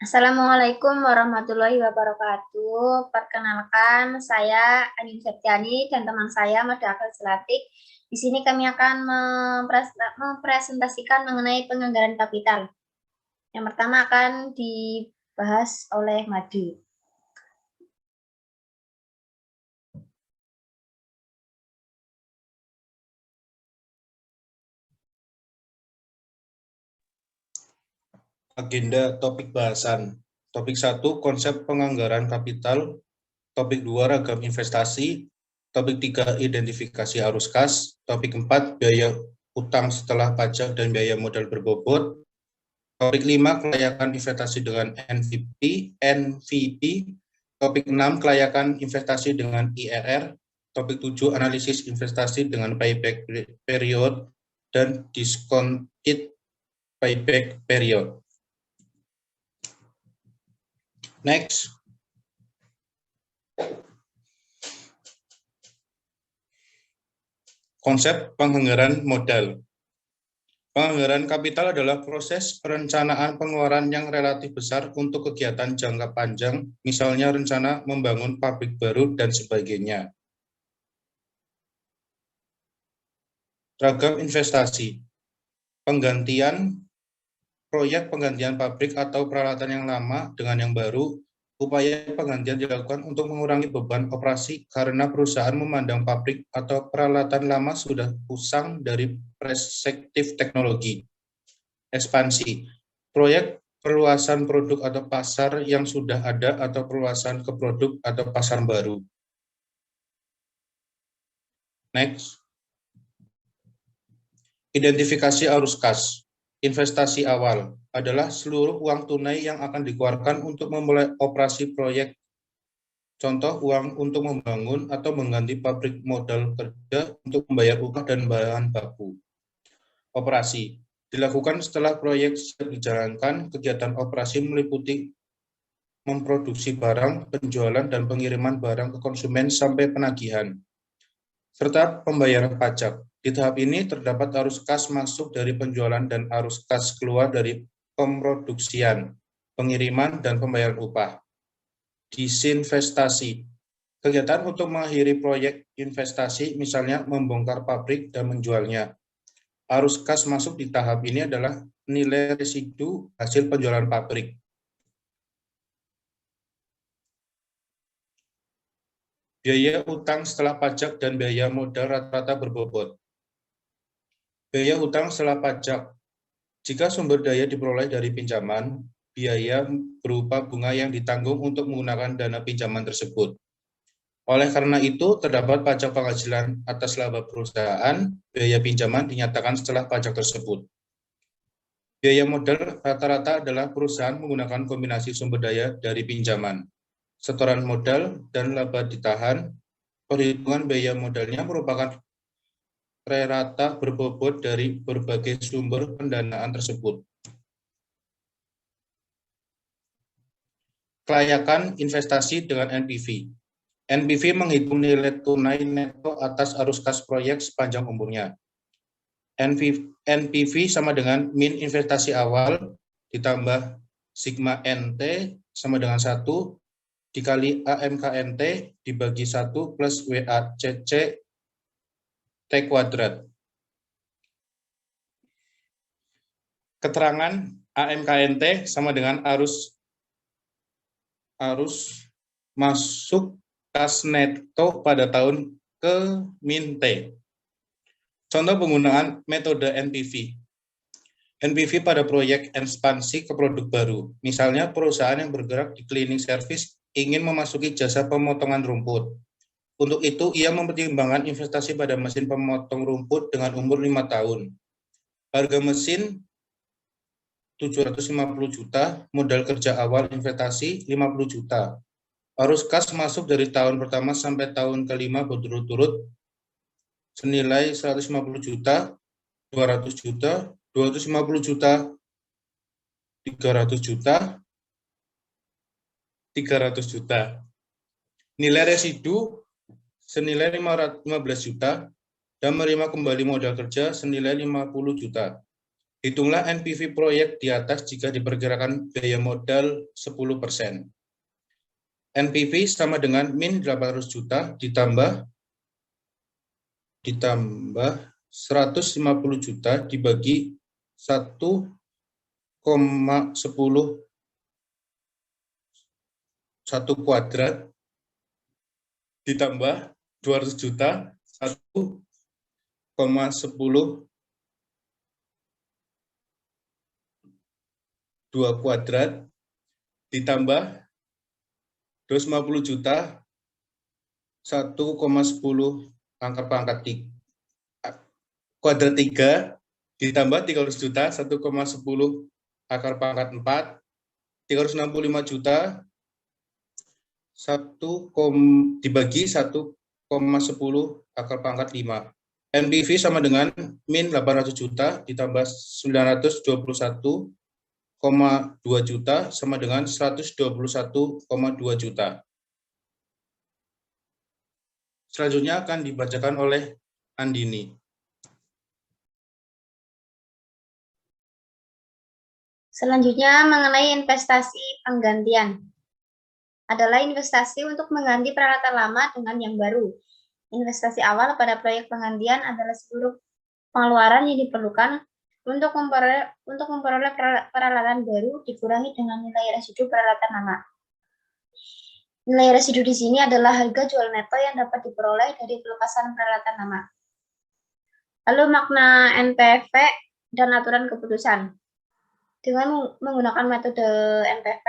Assalamualaikum warahmatullahi wabarakatuh. Perkenalkan, saya Anin Septiani dan teman saya Mada Akal Selatik. Di sini kami akan mempresentasikan mengenai penganggaran kapital. Yang pertama akan dibahas oleh Madi. Agenda topik bahasan. Topik 1, konsep penganggaran kapital. Topik 2, ragam investasi. Topik 3, identifikasi arus kas. Topik 4, biaya utang setelah pajak dan biaya modal berbobot. Topik 5, kelayakan investasi dengan NVP. Topik 6, kelayakan investasi dengan IRR. Topik 7, analisis investasi dengan payback period dan discounted payback period. Next. Konsep penganggaran modal. Penganggaran kapital adalah proses perencanaan pengeluaran yang relatif besar untuk kegiatan jangka panjang, misalnya rencana membangun pabrik baru dan sebagainya. Ragam investasi. Proyek penggantian pabrik atau peralatan yang lama dengan yang baru. Upaya penggantian dilakukan untuk mengurangi beban operasi karena perusahaan memandang pabrik atau peralatan lama sudah usang dari perspektif teknologi. Ekspansi, proyek perluasan produk atau pasar yang sudah ada atau perluasan ke produk atau pasar baru. Next. Identifikasi arus kas. Investasi awal adalah seluruh uang tunai yang akan dikeluarkan untuk memulai operasi proyek. Contoh, uang untuk membangun atau mengganti pabrik, modal kerja untuk membayar upah dan bahan baku. Operasi dilakukan setelah proyek siap dijalankan. Kegiatan operasi meliputi memproduksi barang, penjualan, dan pengiriman barang ke konsumen sampai penagihan, serta pembayaran pajak. Di tahap ini terdapat arus kas masuk dari penjualan dan arus kas keluar dari pemproduksian, pengiriman, dan pembayaran upah. Disinvestasi, kegiatan untuk mengakhiri proyek investasi, misalnya membongkar pabrik dan menjualnya. Arus kas masuk di tahap ini adalah nilai residu hasil penjualan pabrik. Biaya utang setelah pajak dan biaya modal rata-rata berbobot. Biaya utang setelah pajak. Jika sumber daya diperoleh dari pinjaman, biaya berupa bunga yang ditanggung untuk menggunakan dana pinjaman tersebut. Oleh karena itu, terdapat pajak penghasilan atas laba perusahaan, biaya pinjaman dinyatakan setelah pajak tersebut. Biaya modal rata-rata adalah perusahaan menggunakan kombinasi sumber daya dari pinjaman, setoran modal, dan laba ditahan. Perhitungan biaya modalnya merupakan rata berbobot dari berbagai sumber pendanaan tersebut. Kelayakan investasi dengan NPV. NPV menghitung nilai tunai neto atas arus kas proyek sepanjang umurnya. NPV sama dengan min investasi awal ditambah sigma NT sama dengan 1 dikali AMKNT dibagi 1 plus WACC T kuadrat. Keterangan AMKNT sama dengan arus masuk kas neto pada tahun ke min T. Contoh penggunaan metode NPV. NPV pada proyek ekspansi ke produk baru. Misalnya perusahaan yang bergerak di cleaning service ingin memasuki jasa pemotongan rumput. Untuk itu, ia mempertimbangkan investasi pada mesin pemotong rumput dengan umur 5 tahun. Harga mesin 750 juta, modal kerja awal investasi 50 juta. Arus kas masuk dari tahun pertama sampai tahun kelima berturut-turut senilai 150 juta, 200 juta, 250 juta, 300 juta, 300 juta. Nilai residu senilai 15 juta dan menerima kembali modal kerja senilai 50 juta. Hitunglah NPV proyek di atas jika diperkirakan biaya modal 10%. NPV sama dengan min 800 juta ditambah 150 juta dibagi 1,10 1 kuadrat ditambah 200 juta 1,10 2 kuadrat ditambah 250 juta 1,10 pangkat kuadrat 3 ditambah 300 juta 1,10 akar pangkat 4 365 juta 1 dibagi 1,10 akar pangkat 5. NPV sama dengan min 800 juta ditambah 921,2 juta sama dengan 121,2 juta. Selanjutnya akan dibacakan oleh Andini. Selanjutnya mengenai investasi penggantian. Adalah investasi untuk mengganti peralatan lama dengan yang baru. Investasi awal pada proyek penggantian adalah seluruh pengeluaran yang diperlukan untuk memperoleh peralatan baru dikurangi dengan nilai residu peralatan lama. Nilai residu di sini adalah harga jual neto yang dapat diperoleh dari pelepasan peralatan lama. Lalu makna NPV dan aturan keputusan. Dengan menggunakan metode NPV,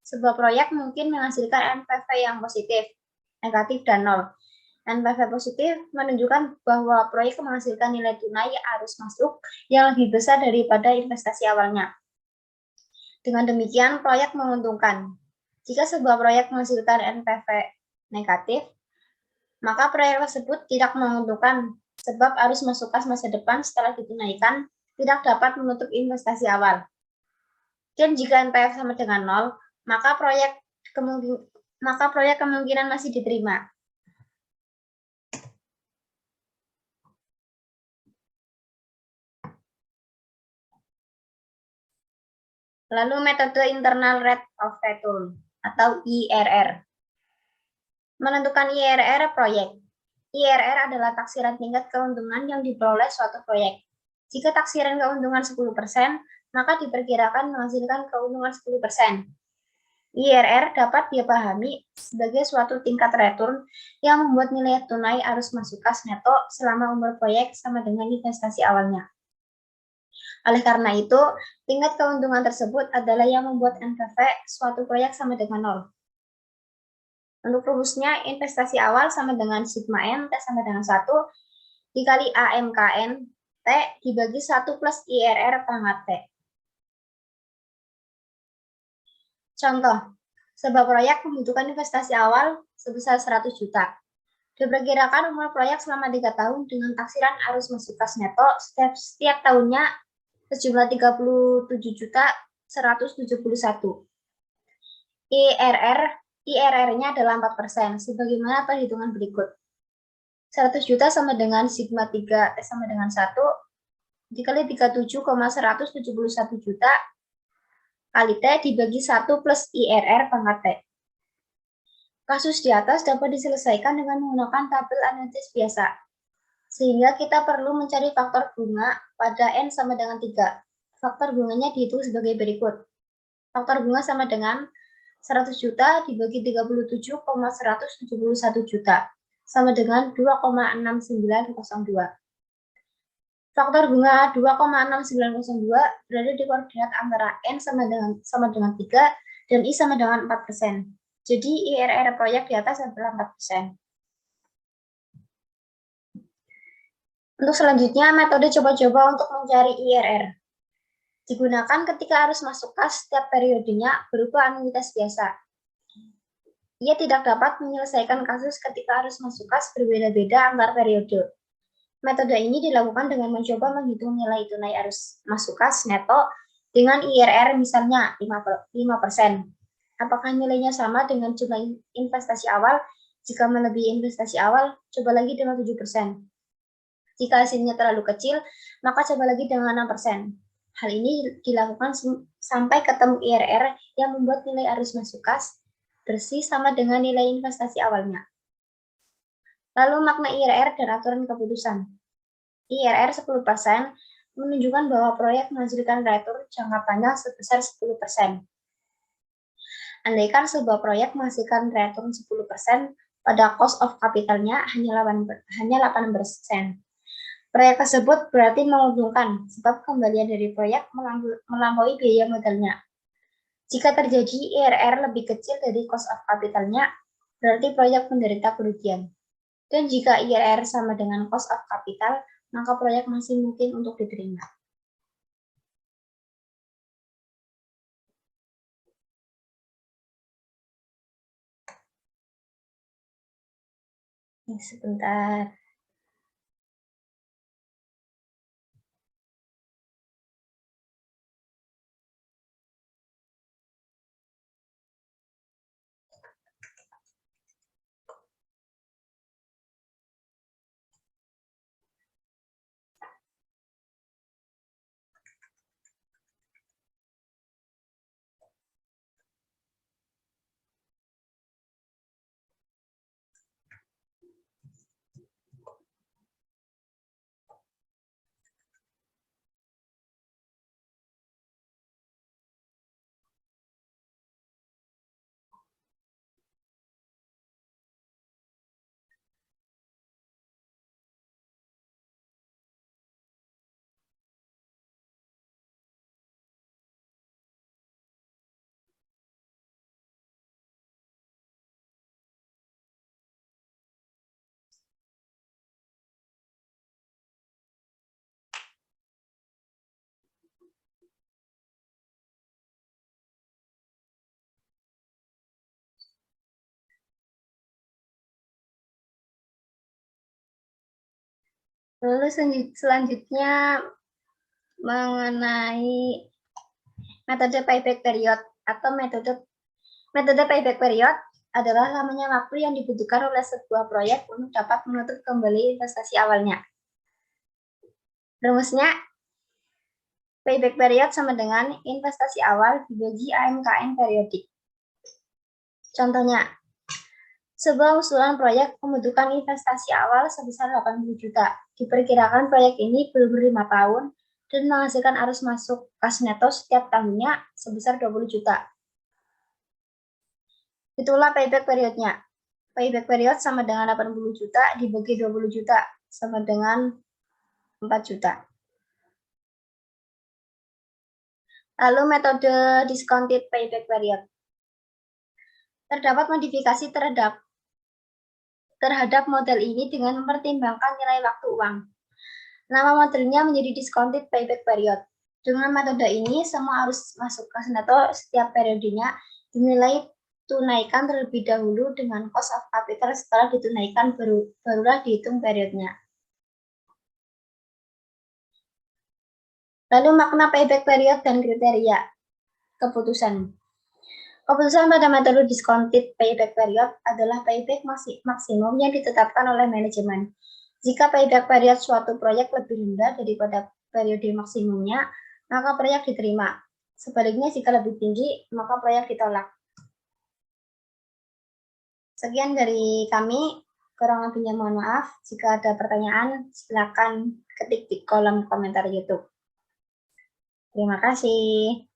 sebuah proyek mungkin menghasilkan NPV yang positif, negatif, dan nol. NPV positif menunjukkan bahwa proyek menghasilkan nilai tunai arus masuk yang lebih besar daripada investasi awalnya. Dengan demikian, proyek menguntungkan. Jika sebuah proyek menghasilkan NPV negatif, maka proyek tersebut tidak menguntungkan sebab arus masuk kas masa depan setelah ditunaikan tidak dapat menutup investasi awal. Dan jika NPV sama dengan nol, maka proyek kemungkinan masih diterima. Lalu metode internal rate of return atau IRR. Menentukan IRR proyek. IRR adalah taksiran tingkat keuntungan yang diperoleh suatu proyek. Jika taksiran keuntungan 10%, maka diperkirakan menghasilkan keuntungan 10%. IRR dapat dipahami sebagai suatu tingkat return yang membuat nilai tunai arus masuk kas neto selama umur proyek sama dengan investasi awalnya. Oleh karena itu, tingkat keuntungan tersebut adalah yang membuat NPV suatu proyek sama dengan nol. Untuk rumusnya, investasi awal sama dengan sigma N, T sama dengan 1, dikali AMKN, T, dibagi 1 plus IRR pangkat T. Contoh, sebuah proyek membutuhkan investasi awal sebesar 100 juta. Diperkirakan umur proyek selama 3 tahun dengan taksiran arus masuk kas neto setiap tahunnya sejumlah 37.171. IRR-nya adalah 4%, sebagaimana perhitungan berikut. 100 juta sama dengan sigma 3 T sama dengan 1, dikali 37,171 juta, kali T dibagi 1 plus IRR pangkat T. Kasus di atas dapat diselesaikan dengan menggunakan tabel analisis biasa, sehingga kita perlu mencari faktor bunga pada N sama dengan 3. Faktor bunganya dihitung sebagai berikut. Faktor bunga sama dengan 100 juta dibagi 37,171 juta, sama dengan 2,6902. Faktor bunga 2,6902 berada di koordinat antara N sama dengan 3 dan I sama dengan 4%. Jadi IRR proyek di atas adalah 4%. Untuk selanjutnya, metode coba-coba untuk mencari IRR. Digunakan ketika arus masuk kas setiap periodenya berupa anuitas biasa. Ia tidak dapat menyelesaikan kasus ketika arus masuk kas berbeda-beda antar periode. Metode ini dilakukan dengan mencoba menghitung nilai tunai arus masuk kas neto dengan IRR misalnya 5%. Apakah nilainya sama dengan jumlah investasi awal? Jika melebihi investasi awal, coba lagi dengan 7%. Jika hasilnya terlalu kecil, maka coba lagi dengan 6%. Hal ini dilakukan sampai ketemu IRR yang membuat nilai arus masuk kas bersih sama dengan nilai investasi awalnya. Lalu makna IRR dan aturan keputusan. IRR 10% menunjukkan bahwa proyek menghasilkan return jangka panjang sebesar 10%. Andaikan sebuah proyek menghasilkan return 10%, pada cost of capital-nya hanya 8%. Proyek tersebut berarti menguntungkan, sebab kembalian dari proyek melampaui biaya modalnya. Jika terjadi IRR lebih kecil dari cost of capital-nya, berarti proyek menderita kerugian. Dan jika IRR sama dengan cost of capital, maka proyek masih mungkin untuk diterima. Sebentar. Lalu selanjutnya mengenai metode payback period atau metode payback period adalah lamanya waktu yang dibutuhkan oleh sebuah proyek untuk dapat menutup kembali investasi awalnya. Rumusnya, payback period sama dengan investasi awal dibagi AMKN periodik. Contohnya, sebuah usulan proyek membutuhkan investasi awal sebesar 80 juta. Diperkirakan proyek ini belum 5 tahun dan menghasilkan arus masuk kas neto setiap tahunnya sebesar 20 juta. Itulah payback periodnya. Payback period sama dengan 80 juta dibagi 20 juta sama dengan 4 juta. Lalu metode discounted payback period. Terdapat modifikasi terhadap model ini dengan mempertimbangkan nilai waktu uang. Nama modelnya menjadi discounted payback period. Dengan metode ini, semua arus masuk kas neto setiap periodenya dinilai tunaikan terlebih dahulu dengan cost of capital setelah ditunaikan barulah dihitung periodnya. Lalu makna payback period dan kriteria keputusan. Keputusan pada metode discounted payback period adalah payback maksimum yang ditetapkan oleh manajemen. Jika payback period suatu proyek lebih rendah daripada periode maksimumnya, maka proyek diterima. Sebaliknya, jika lebih tinggi, maka proyek ditolak. Sekian dari kami, kurang lebihnya mohon maaf. Jika ada pertanyaan, silakan ketik di kolom komentar YouTube. Terima kasih.